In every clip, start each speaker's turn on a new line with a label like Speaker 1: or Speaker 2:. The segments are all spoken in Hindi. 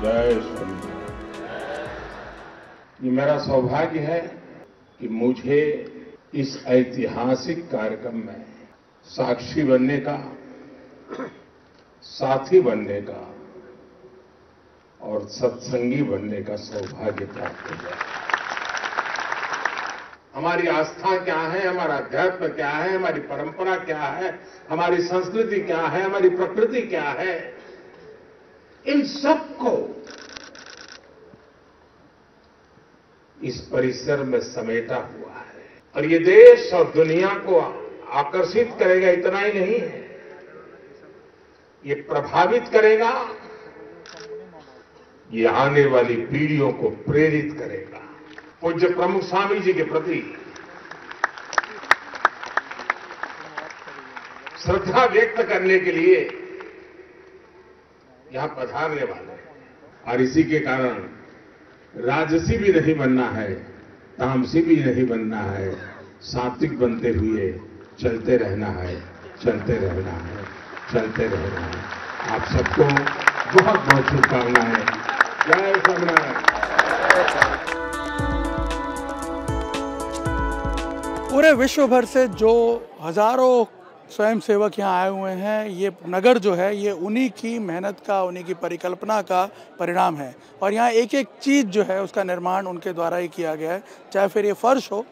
Speaker 1: जय श्री। ये मेरा सौभाग्य है कि मुझे इस ऐतिहासिक कार्यक्रम में साक्षी बनने का, साथी बनने का और सत्संगी बनने का सौभाग्य प्राप्त हुआ। हमारी आस्था क्या है, हमारा अध्यात्म क्या है, हमारी परंपरा क्या है, हमारी संस्कृति क्या है, हमारी प्रकृति क्या है, इन सबको इस परिसर में समेटा हुआ है। और ये देश और दुनिया को आकर्षित करेगा, इतना ही नहीं है, ये प्रभावित करेगा, ये आने वाली पीढ़ियों को प्रेरित करेगा। पूज्य प्रमुख स्वामी जी के प्रति श्रद्धा व्यक्त करने के लिए यहां पधारने वाले हैं। और इसी के कारण राजसी भी नहीं बनना है, तामसी भी नहीं बनना है, सात्विक बनते हुए चलते रहना है, चलते रहना है, चलते रहना है। आप सबको बहुत बहुत शुभकामनाएं। जय स्वामीनारायण।
Speaker 2: पूरे विश्व भर से जो हजारों स्वयंसेवक यहाँ आए हुए हैं, ये नगर जो है ये उन्हीं की मेहनत का, उन्हीं की परिकल्पना का परिणाम है। और यहाँ एक एक चीज़ जो है उसका निर्माण उनके द्वारा ही किया गया है, चाहे फिर ये फर्श हो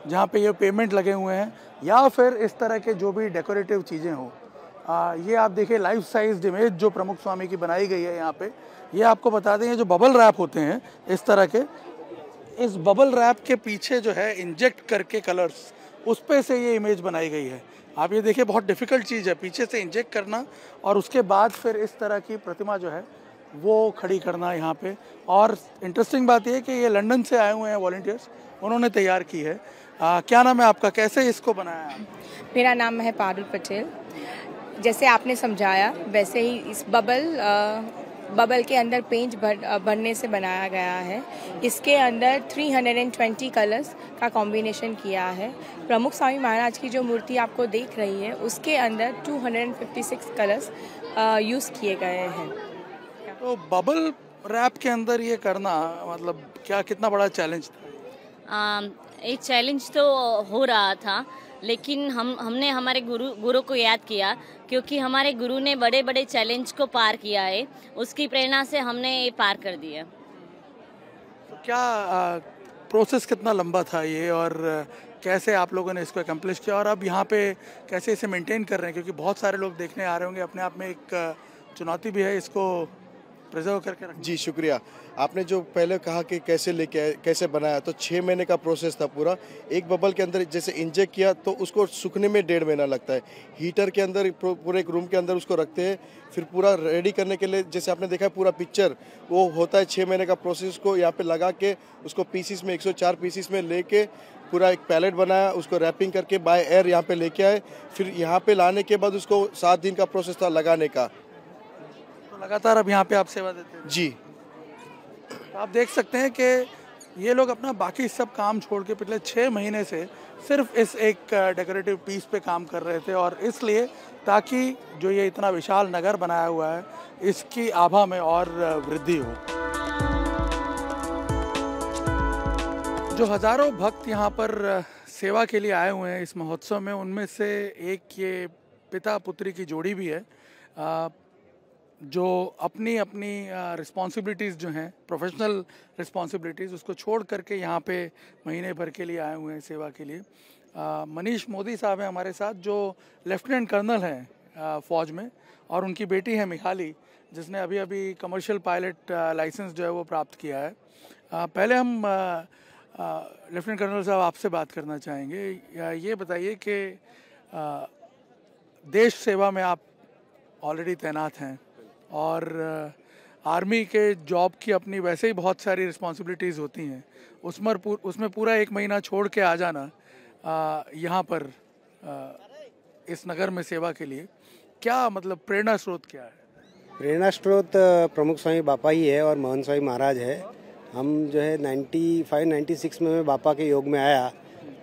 Speaker 2: जहाँ पे ये पेमेंट लगे हुए हैं, या फिर इस तरह के जो भी डेकोरेटिव चीज़ें हो। ये आप देखिए लाइफ साइज इमेज जो प्रमुख स्वामी की बनाई गई है यहाँ पे। ये आपको बता दें, ये जो बबल रैप होते हैं इस तरह के, इस बबल रैप के पीछे जो है इंजेक्ट करके कलर्स, उस पे से ये इमेज बनाई गई है। आप ये देखिए, बहुत डिफ़िकल्ट चीज़ है पीछे से इंजेक्ट करना और उसके बाद फिर इस तरह की प्रतिमा जो है वो खड़ी करना यहाँ पे। और इंटरेस्टिंग बात ये है कि ये लंदन से आए हुए हैं वॉलंटियर्स, उन्होंने तैयार की है। क्या नाम है आपका, कैसे इसको बनाया है?
Speaker 3: मेरा नाम है पारुल पटेल। जैसे आपने समझाया वैसे ही इस बबल के अंदर पेंट भरने से बनाया गया है। इसके अंदर 320 कलर्स का कॉम्बिनेशन किया है। प्रमुख स्वामी महाराज की जो मूर्ति आपको देख रही है उसके अंदर 256 कलर्स यूज़ किए गए हैं।
Speaker 2: तो बबल रैप के अंदर ये करना मतलब क्या, कितना बड़ा चैलेंज था?
Speaker 4: एक चैलेंज तो हो रहा था, लेकिन हमने हमारे गुरु को याद किया, क्योंकि हमारे गुरु ने बड़े बड़े चैलेंज को पार किया है। उसकी प्रेरणा से हमने ये पार कर दिया।
Speaker 2: तो क्या प्रोसेस कितना लंबा था ये, और कैसे आप लोगों ने इसको अकम्प्लिश किया, और अब यहाँ पे कैसे इसे मेंटेन कर रहे हैं? क्योंकि बहुत सारे लोग देखने आ रहे होंगे, अपने आप में एक चुनौती भी है इसको प्रिजर्व करके रखना।
Speaker 5: जी शुक्रिया। आपने जो पहले कहा कि कैसे लेके आए, कैसे बनाया, तो 6 महीने का प्रोसेस था पूरा। एक बबल के अंदर जैसे इंजेक्ट किया तो उसको सूखने में 1.5 महीना लगता है। हीटर के अंदर पूरे एक रूम के अंदर उसको रखते हैं, फिर पूरा रेडी करने के लिए जैसे आपने देखा पूरा पिक्चर वो होता है। 6 महीने का प्रोसेस को यहाँ पे लगा के उसको पीसीस में 104 पीसीस में लेके पूरा एक पैलेट बनाया, उसको रैपिंग करके बाय एयर यहाँ पे लेके आए। फिर यहाँ पे लाने के बाद उसको 7 दिन का प्रोसेस था लगाने का।
Speaker 2: लगातार अब यहाँ पे आप सेवा देते हैं?
Speaker 5: जी।
Speaker 2: तो आप देख सकते हैं कि ये लोग अपना बाकी सब काम छोड़ के पिछले 6 महीने से सिर्फ इस एक डेकोरेटिव पीस पे काम कर रहे थे, और इसलिए ताकि जो ये इतना विशाल नगर बनाया हुआ है इसकी आभा में और वृद्धि हो। जो हजारों भक्त यहाँ पर सेवा के लिए आए हुए हैं इस महोत्सव में, उनमें से एक ये पिता पुत्री की जोड़ी भी है जो अपनी अपनी रिस्पॉन्सिबिलिटीज़ जो हैं, प्रोफेशनल रिस्पॉन्सिबिलिटीज़, उसको छोड़ करके यहाँ पे महीने भर के लिए आए हुए हैं सेवा के लिए। मनीष मोदी साहब हैं हमारे साथ, जो लेफ्टिनेंट कर्नल हैं फ़ौज में, और उनकी बेटी है मिखाली, जिसने अभी अभी कमर्शियल पायलट लाइसेंस जो है वो प्राप्त किया है। पहले हम लेफ्टिनेंट कर्नल साहब आपसे बात करना चाहेंगे। ये बताइए कि देश सेवा में आप ऑलरेडी तैनात हैं, और आर्मी के जॉब की अपनी वैसे ही बहुत सारी रिस्पॉन्सिबिलिटीज़ होती हैं, उसमें पूरा 1 महीना छोड़ के आ जाना यहाँ पर इस नगर में सेवा के लिए, क्या मतलब प्रेरणा स्रोत क्या है?
Speaker 6: प्रेरणा स्रोत प्रमुख स्वामी बापा ही है और मोहन स्वामी महाराज है। हम जो है 95-96 में मैं बापा के योग में आया,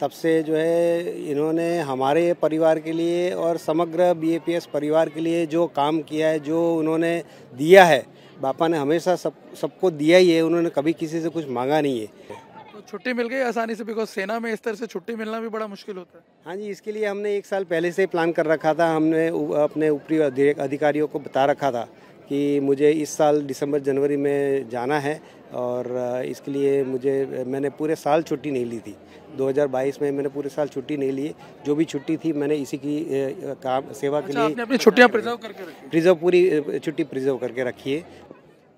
Speaker 6: तब से जो है इन्होंने हमारे परिवार के लिए और समग्र BAPS परिवार के लिए जो काम किया है, जो उन्होंने दिया है, बापा ने हमेशा सबको दिया ही है, उन्होंने कभी किसी से कुछ मांगा नहीं है।
Speaker 2: तो छुट्टी मिल गई आसानी से, बिकॉज सेना में इस तरह से छुट्टी मिलना भी बड़ा मुश्किल होता है।
Speaker 6: हाँ जी, इसके लिए हमने 1 साल पहले से प्लान कर रखा था। हमने अपने ऊपरी अधिकारियों को बता रखा था कि मुझे इस साल दिसंबर जनवरी में जाना है, और इसके लिए मैंने पूरे साल छुट्टी नहीं ली थी। 2022 में मैंने पूरे साल छुट्टी नहीं ली। जो भी छुट्टी थी मैंने इसी की काम सेवा के लिए
Speaker 2: आपने अपनी छुट्टियां प्रिजर्व करके रखी?
Speaker 6: पूरी छुट्टी प्रिजर्व करके रखी है।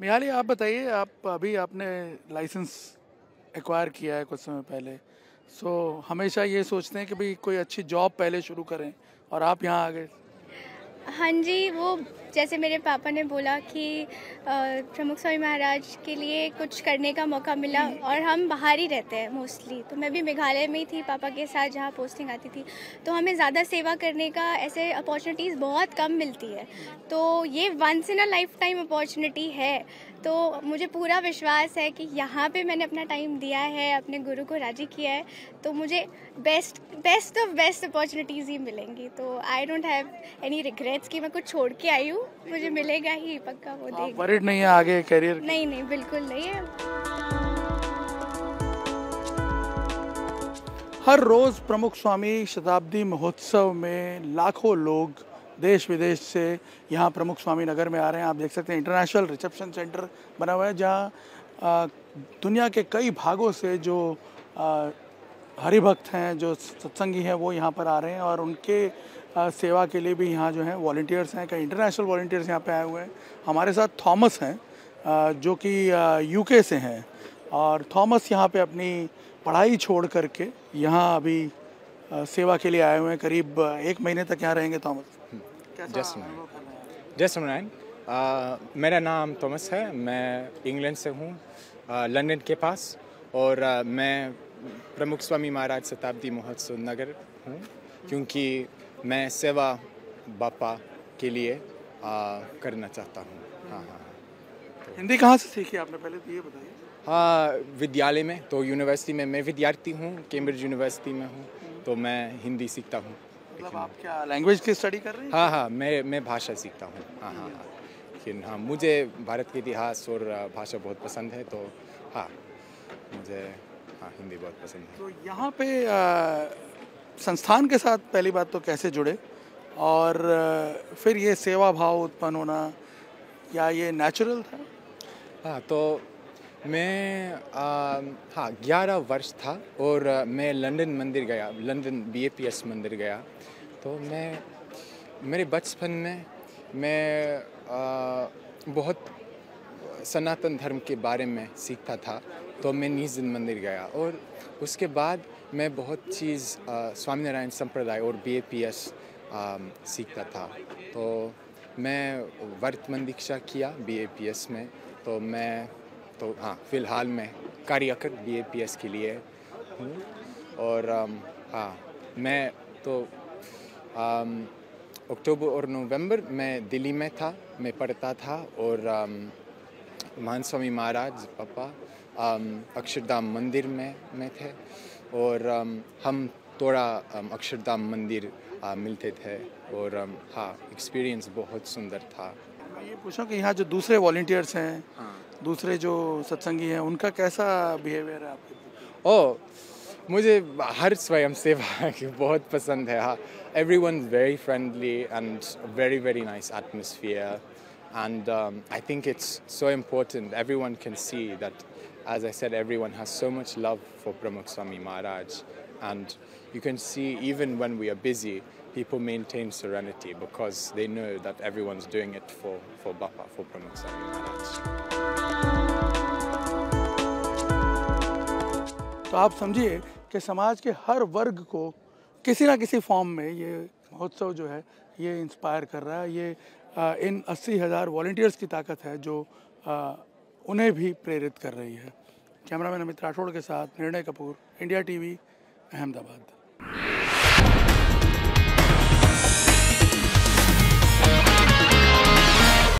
Speaker 2: मिहाली, आप बताइए, आपने लाइसेंस एक्वायर किया है कुछ समय पहले, सो हमेशा ये सोचते हैं कि भाई कोई अच्छी जॉब पहले शुरू करें, और आप यहाँ आ गए।
Speaker 7: हाँ जी, वो जैसे मेरे पापा ने बोला कि प्रमुख स्वामी महाराज के लिए कुछ करने का मौका मिला, और हम बाहर ही रहते हैं मोस्टली, तो मैं भी मेघालय में ही थी पापा के साथ जहाँ पोस्टिंग आती थी, तो हमें ज़्यादा सेवा करने का ऐसे अपॉर्चुनिटीज़ बहुत कम मिलती है, तो ये once in a lifetime opportunity है। तो मुझे पूरा विश्वास है कि यहाँ पे मैंने अपना टाइम दिया है, अपने गुरु को राजी किया है, तो मुझे बेस्ट ऑफ बेस्ट अपॉर्चुनिटीज़ ही मिलेंगी। तो I don't have any regrets कि मैं कुछ छोड़ के आई हूँ, मुझे मिलेगा ही पक्का। वो
Speaker 2: आप वरीड नहीं है आगे करियर?
Speaker 7: नहीं, बिल्कुल नहीं है।
Speaker 2: हर रोज प्रमुख स्वामी शताब्दी महोत्सव में लाखों लोग देश विदेश से यहाँ प्रमुख स्वामी नगर में आ रहे हैं। आप देख सकते हैं इंटरनेशनल रिसेप्शन सेंटर बना हुआ है, जहाँ दुनिया के कई भागों से जो हरिभक्त हैं, जो सत्संगी हैं, वो यहाँ पर आ रहे हैं, और उनके सेवा के लिए भी यहाँ जो है वॉलंटियर्स हैं, कई इंटरनेशनल वॉलंटियर्स यहाँ पे आए हुए हैं। हमारे साथ थॉमस हैं जो कि यूके से हैं, और थॉमस यहाँ पे अपनी पढ़ाई छोड़ करके यहाँ अभी सेवा के लिए आए हुए हैं। करीब 1 महीने तक यहाँ रहेंगे थॉमस।
Speaker 8: जय स्वामीनारायण। मेरा नाम थॉमस है, मैं इंग्लैंड से हूँ, लंदन के पास, और मैं प्रमुख स्वामी महाराज शताब्दी महोत्सव नगर हूँ, क्योंकि मैं सेवा बापा के लिए करना चाहता हूँ। हाँ।
Speaker 2: हिंदी कहाँ से सीखी आपने, पहले तो ये बताइए।
Speaker 8: विद्यालय में, तो यूनिवर्सिटी में मैं विद्यार्थी हूँ, कैम्ब्रिज यूनिवर्सिटी में हूँ, तो मैं हिंदी सीखता हूँ।
Speaker 2: मतलब आप क्या लैंग्वेज की स्टडी कर रहे हैं?
Speaker 8: हाँ, मैं भाषा सीखता हूँ। हाँ। लेकिन हाँ, मुझे भारत के इतिहास और भाषा बहुत पसंद है, तो हाँ, मुझे हिंदी बहुत पसंद है।
Speaker 2: तो यहाँ पे संस्थान के साथ पहली बात तो कैसे जुड़े, और फिर ये सेवा भाव उत्पन्न होना, या ये नेचुरल था?
Speaker 8: हाँ, तो मैं 11 वर्ष था, और मैं लंदन मंदिर गया, लंदन BAPS मंदिर गया। तो मेरे बचपन में मैं बहुत सनातन धर्म के बारे में सीखता था, तो मैं निज़िन मंदिर गया, और उसके बाद मैं बहुत चीज़ स्वामीनारायण संप्रदाय और BAPS सीखता था। तो मैं वर्तमान दीक्षा किया BAPS में, तो हाँ, फिलहाल मैं कार्यकर BAPS के लिए हूँ, और हाँ, मैं तो अक्टूबर और नवंबर में दिल्ली में था, मैं पढ़ता था, और महान स्वामी महाराज पापा अक्षरधाम मंदिर में थे, और हम थोड़ा अक्षरधाम मंदिर मिलते थे, और हाँ, एक्सपीरियंस बहुत सुंदर था।
Speaker 2: मैं ये पूछूं कि यहाँ जो दूसरे वॉलंटियर्स हैं, दूसरे जो सत्संगी हैं, उनका कैसा बिहेवियर है आपके?
Speaker 8: मुझे हर स्वयं सेवा बहुत पसंद है। हाँ, everyone is very friendly and very nice atmosphere, and I think it's so important. Everyone can see that, as I said, everyone has so much love for Pramukh Swami Maharaj, and you can see even when we are busy, people maintain serenity because they know that everyone's doing it for Bapa, for Pramukh Swami Maharaj.
Speaker 2: तो आप समझिए कि समाज के हर वर्ग को किसी ना किसी फॉर्म में ये महोत्सव जो है ये इंस्पायर कर रहा है। ये इन 80,000 वॉलंटियर्स की ताकत है जो उन्हें भी प्रेरित कर रही है। कैमरामैन अमित राठौड़ के साथ निर्णय कपूर, इंडिया TV, अहमदाबाद।